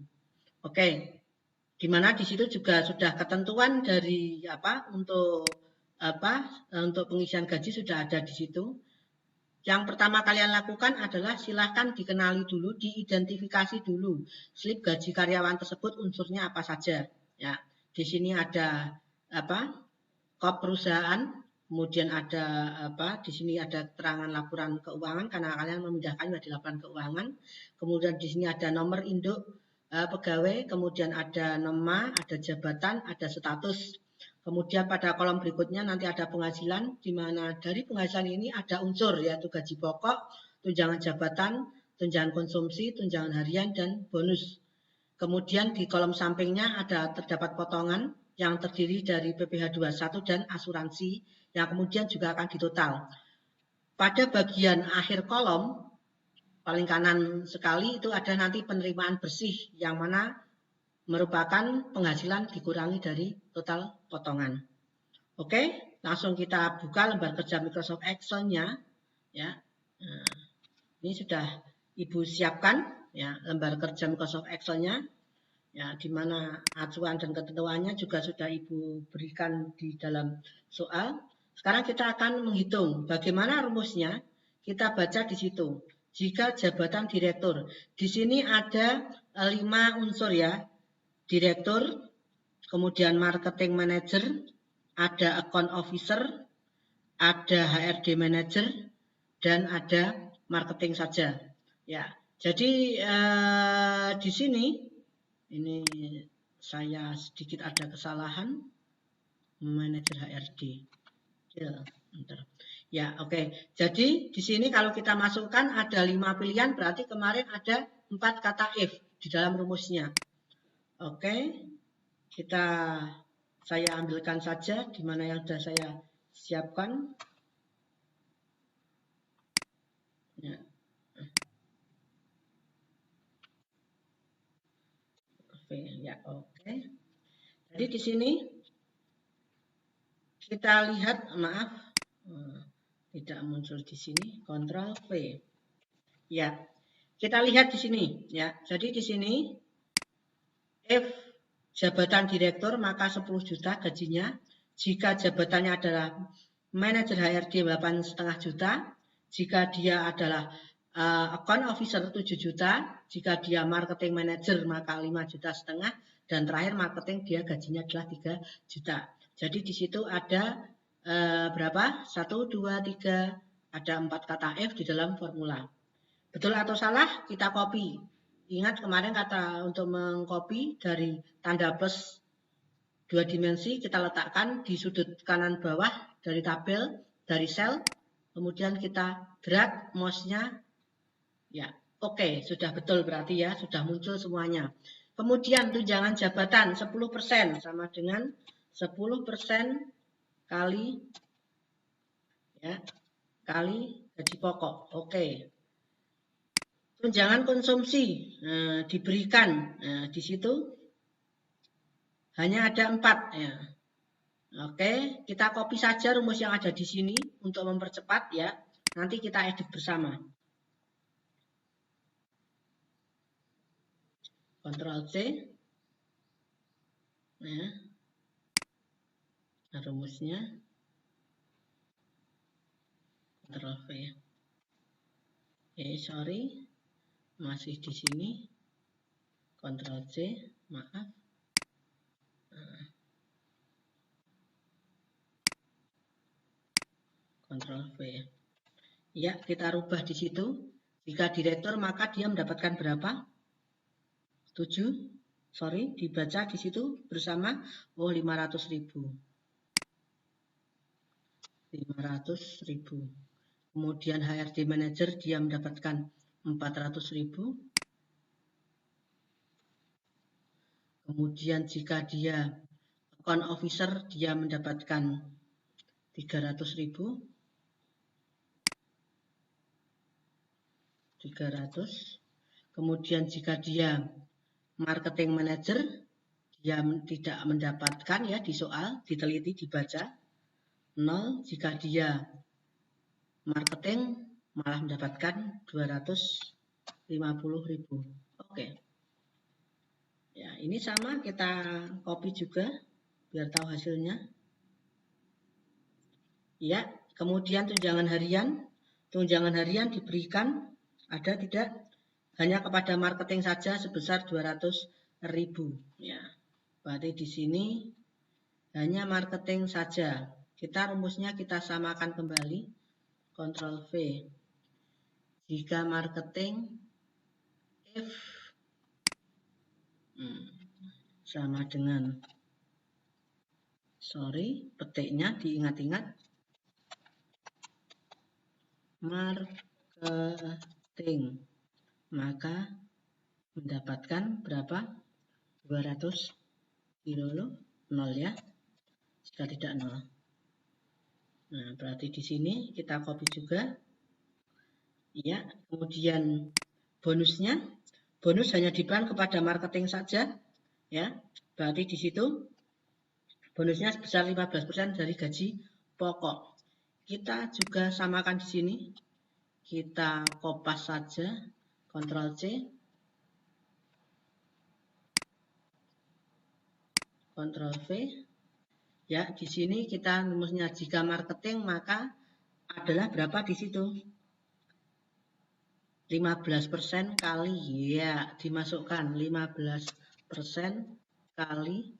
Oke, di mana di situ juga sudah ketentuan dari untuk pengisian gaji sudah ada di situ. Yang pertama kalian lakukan adalah silahkan dikenali dulu, diidentifikasi dulu slip gaji karyawan tersebut unsurnya apa saja. Ya, di sini ada kop perusahaan, kemudian ada di sini ada keterangan laporan keuangan karena kalian memindahkan di laporan keuangan. Kemudian di sini ada nomor induk pegawai, kemudian ada nama, ada jabatan, ada status. Kemudian pada kolom berikutnya nanti ada penghasilan, di mana dari penghasilan ini ada unsur yaitu gaji pokok, tunjangan jabatan, tunjangan konsumsi, tunjangan harian, dan bonus. Kemudian di kolom sampingnya terdapat potongan yang terdiri dari PPh 21 dan asuransi yang kemudian juga akan ditotal. Pada bagian akhir kolom, paling kanan sekali itu ada nanti penerimaan bersih yang mana merupakan penghasilan dikurangi dari total potongan. Oke, langsung kita buka lembar kerja Microsoft Excel-nya. Ya, nah, ini sudah Ibu siapkan ya lembar kerja Microsoft Excel-nya. Ya, di mana acuan dan ketentuannya juga sudah Ibu berikan di dalam soal. Sekarang kita akan menghitung bagaimana rumusnya. Kita baca di situ. Jika jabatan direktur, di sini ada 5 unsur ya. Direktur, kemudian marketing manager, ada account officer, ada HRD manager, dan ada marketing saja. Ya, jadi di sini ini saya sedikit ada kesalahan, manajer HRD. Ya, oke. Jadi di sini kalau kita masukkan ada 5 pilihan, berarti kemarin ada 4 kata if di dalam rumusnya. Oke, saya ambilkan saja di mana yang sudah saya siapkan. Ya. Ya, oke. Jadi di sini kita lihat, maaf, tidak muncul di sini, Ctrl V. Ya, kita lihat di sini. Ya, jadi di sini if jabatan direktur maka 10 juta gajinya. Jika jabatannya adalah manajer HRD 8,5 juta. Jika dia adalah account officer 7 juta. Jika dia marketing manager maka 5,5 juta. Dan terakhir marketing dia gajinya adalah 3 juta. Jadi di situ ada berapa? 1, 2, 3, ada 4 kata if di dalam formula. Betul atau salah kita copy. Ingat kemarin kata untuk mengcopy dari tanda plus 2 dimensi kita letakkan di sudut kanan bawah dari tabel, dari sel, kemudian kita drag mouse-nya. Ya, oke, sudah betul berarti ya, sudah muncul semuanya. Kemudian tunjangan jabatan 10% sama dengan 10% kali gaji pokok. Oke. Tunjangan konsumsi diberikan di situ hanya ada 4 ya. Oke, kita copy saja rumus yang ada di sini untuk mempercepat ya. Nanti kita edit bersama. Ctrl C. Nah, rumusnya. Ctrl V. Sorry. Masih di sini. Ctrl C, maaf. Ctrl V. Ya, kita rubah di situ. Jika direktur maka dia mendapatkan berapa? 7. Sorry, dibaca di situ bersama. 500.000. 500.000. Kemudian HRD manager dia mendapatkan 400.000. Kemudian jika dia account officer dia mendapatkan 300.000. 300. Kemudian jika dia marketing manager dia tidak mendapatkan ya di soal, diteliti dibaca 0. Jika dia marketing malah mendapatkan 250.000. Oke. Ya, ini sama kita copy juga biar tahu hasilnya. Ya, kemudian tunjangan harian. Tunjangan harian diberikan ada tidak? Hanya kepada marketing saja sebesar 200.000. Ya, berarti di sini hanya marketing saja. Rumusnya kita samakan kembali. Ctrl V. Jika marketing if sama dengan petiknya diingat-ingat. Marketing. Maka mendapatkan berapa? 200 kilo 0 ya. Jika tidak 0. Nah, berarti di sini kita copy juga. Ya, kemudian bonusnya, bonus hanya diberikan kepada marketing saja, ya. Berarti di situ bonusnya sebesar 15% dari gaji pokok. Kita juga samakan di sini. Kita kopas saja, Ctrl C, Ctrl V. Ya, di sini kita rumusnya jika marketing maka adalah berapa di situ? 15% kali, ya, dimasukkan 15% kali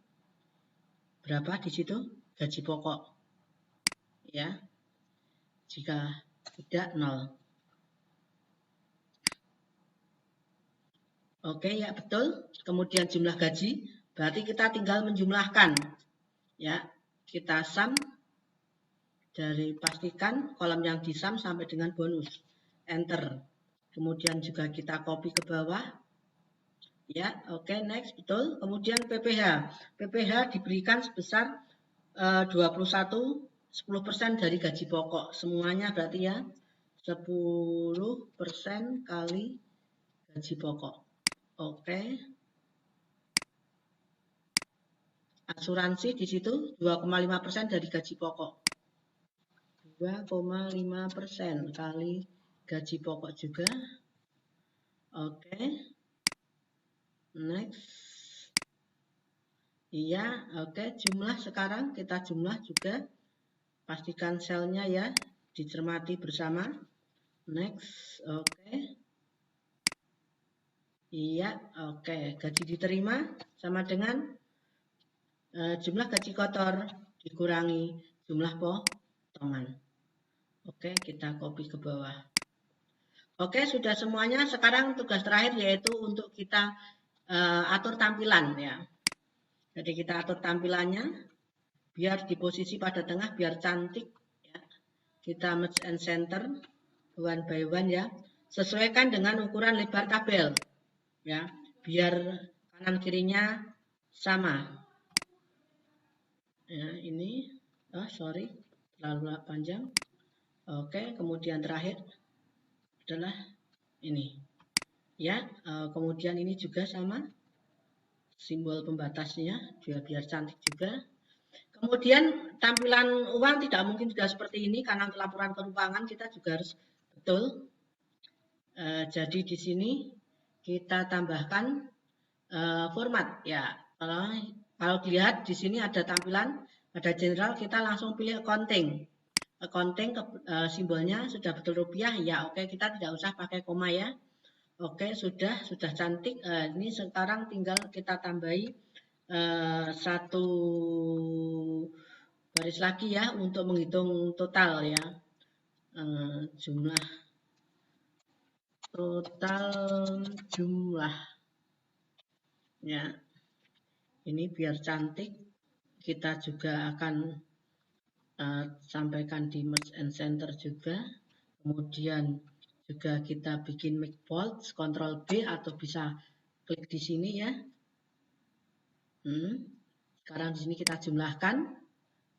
berapa di situ? Gaji pokok. Ya. Jika tidak 0. Oke, ya betul. Kemudian jumlah gaji, berarti kita tinggal menjumlahkan. Ya, kita sum dari pastikan kolom yang di sum sampai dengan bonus. Enter. Kemudian juga kita copy ke bawah. Ya, oke, next, betul. Kemudian PPh. PPh diberikan sebesar 10% dari gaji pokok. Semuanya berarti ya 10% kali gaji pokok. Oke. Asuransi di situ 2,5% dari gaji pokok. 2,5% kali gaji pokok juga. Oke. Next. Iya, oke. Jumlah sekarang kita jumlah juga. Pastikan selnya ya dicermati bersama. Next. Oke. Iya, oke. Gaji diterima sama dengan jumlah gaji kotor dikurangi jumlah potongan. Oke, kita copy ke bawah. Oke, sudah semuanya. Sekarang tugas terakhir yaitu untuk kita atur tampilan ya. Jadi kita atur tampilannya biar di posisi pada tengah biar cantik ya. Kita merge and center one by one ya. Sesuaikan dengan ukuran lebar tabel ya, biar kanan kirinya sama. Ya, ini sorry terlalu panjang. Oke, kemudian terakhir adalah ini ya. Kemudian ini juga sama simbol pembatasnya biar cantik juga. Kemudian tampilan uang tidak mungkin sudah seperti ini karena laporan keuangan kita juga harus betul. Jadi di sini kita tambahkan format ya. Kalau dilihat di sini ada tampilan, ada general, kita langsung pilih accounting. Accounting simbolnya sudah betul rupiah ya. Oke, kita tidak usah pakai koma ya. Oke, sudah cantik. Ini sekarang tinggal kita tambahi satu baris lagi ya untuk menghitung total ya. Jumlah total jumlah ya. Ini biar cantik, kita juga akan sampaikan di merge and center juga. Kemudian juga kita bikin make bold, Ctrl B atau bisa klik di sini ya. Sekarang di sini kita jumlahkan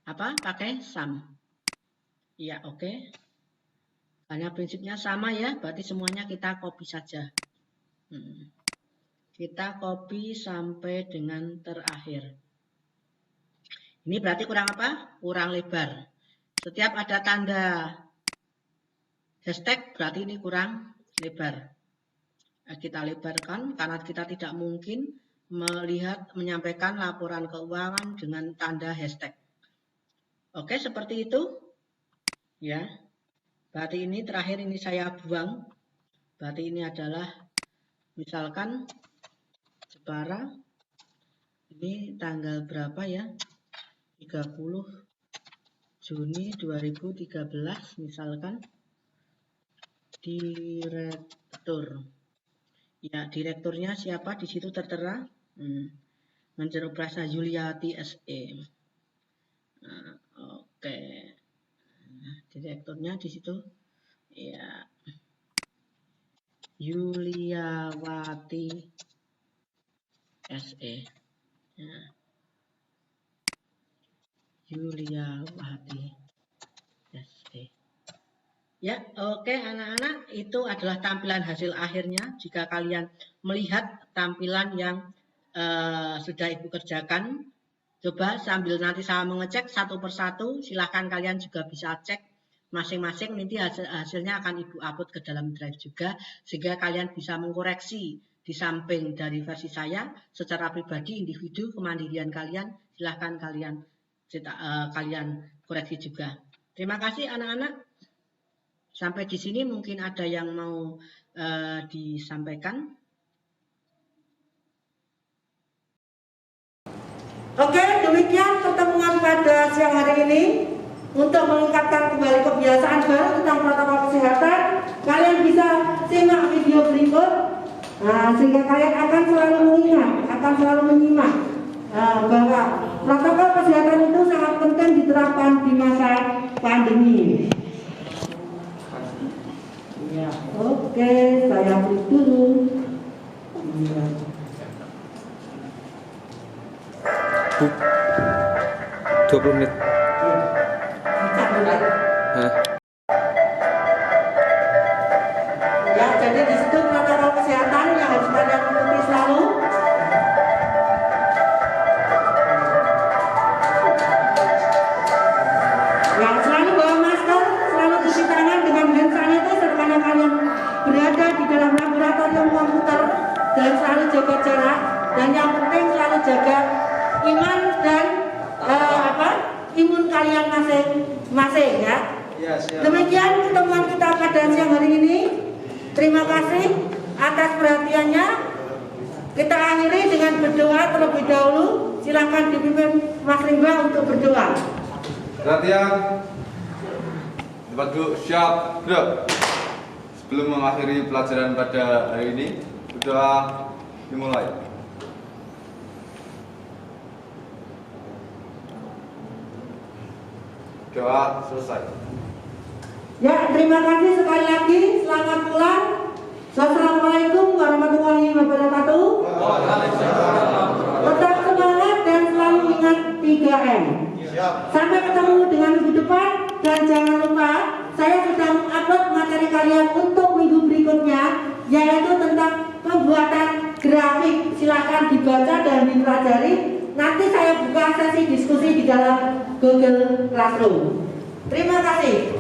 apa? Pakai sum. Ya, oke. Karena prinsipnya sama ya, berarti semuanya kita copy saja. Kita copy sampai dengan terakhir. Ini berarti kurang apa? Kurang lebar. Setiap ada tanda hashtag berarti ini kurang lebar. Kita lebarkan karena kita tidak mungkin menyampaikan laporan keuangan dengan tanda hashtag. Oke, seperti itu. Ya. Berarti ini terakhir ini saya buang. Berarti ini adalah misalkan Jepara. Ini tanggal berapa ya? 30 Juni 2013 misalkan. Direktur. Ya, direkturnya siapa di situ tertera? Manajer Operasi Yuliati SE. Oke. Nah, direkturnya di situ. Ya. Yuliawati SE. Ya. Yuliawati SE. Ya, oke anak-anak, itu adalah tampilan hasil akhirnya. Jika kalian melihat tampilan yang sudah Ibu kerjakan, coba sambil nanti saya mengecek satu persatu, silahkan kalian juga bisa cek masing-masing, nanti hasilnya akan Ibu upload ke dalam drive juga, sehingga kalian bisa mengkoreksi di samping dari versi saya, secara pribadi, individu, kemandirian kalian, silahkan kalian koreksi juga. Terima kasih anak-anak. Sampai di sini mungkin ada yang mau disampaikan. Oke, demikian pertemuan pada siang hari ini. Untuk meningkatkan kembali kebiasaan baru tentang protokol kesehatan, kalian bisa simak video berikut, sehingga kalian akan selalu mengingat, akan selalu menyimak bahwa protokol kesehatan itu sangat penting diterapkan di masa pandemi. Ya, oke, saya tutup dulu. Ya. 20 menit. Ya, jadi di situ protokol kesehatan yang harus kalian ikuti selalu. Ya, selalu bawa masker, selalu cuci tangan dengan hand sanitizer karena kalian berada di dalam laboratorium komputer, dan selalu jaga jarak, dan yang penting selalu jaga iman dan imun kalian masing-masing ya. Demikian pertemuan kita pada siang hari ini. Terima kasih atas perhatiannya. Kita akhiri dengan berdoa terlebih dahulu. Silakan dipimpin Mas Rimba untuk berdoa. Perhatian, tempat duduk siap, gerak. Sebelum mengakhiri pelajaran pada hari ini, berdoa dimulai. Doa selesai. Ya, terima kasih sekali lagi. Selamat pulang. Assalamualaikum warahmatullahi wabarakatuh. Tetap semangat dan selalu ingat 3M. Sampai ketemu dengan minggu depan, dan jangan lupa saya sudah mengupload materi kalian untuk minggu berikutnya, yaitu tentang pembuatan grafik. Silakan dibaca dan dipelajari. Nanti saya buka sesi diskusi di dalam Google Classroom. Terima kasih.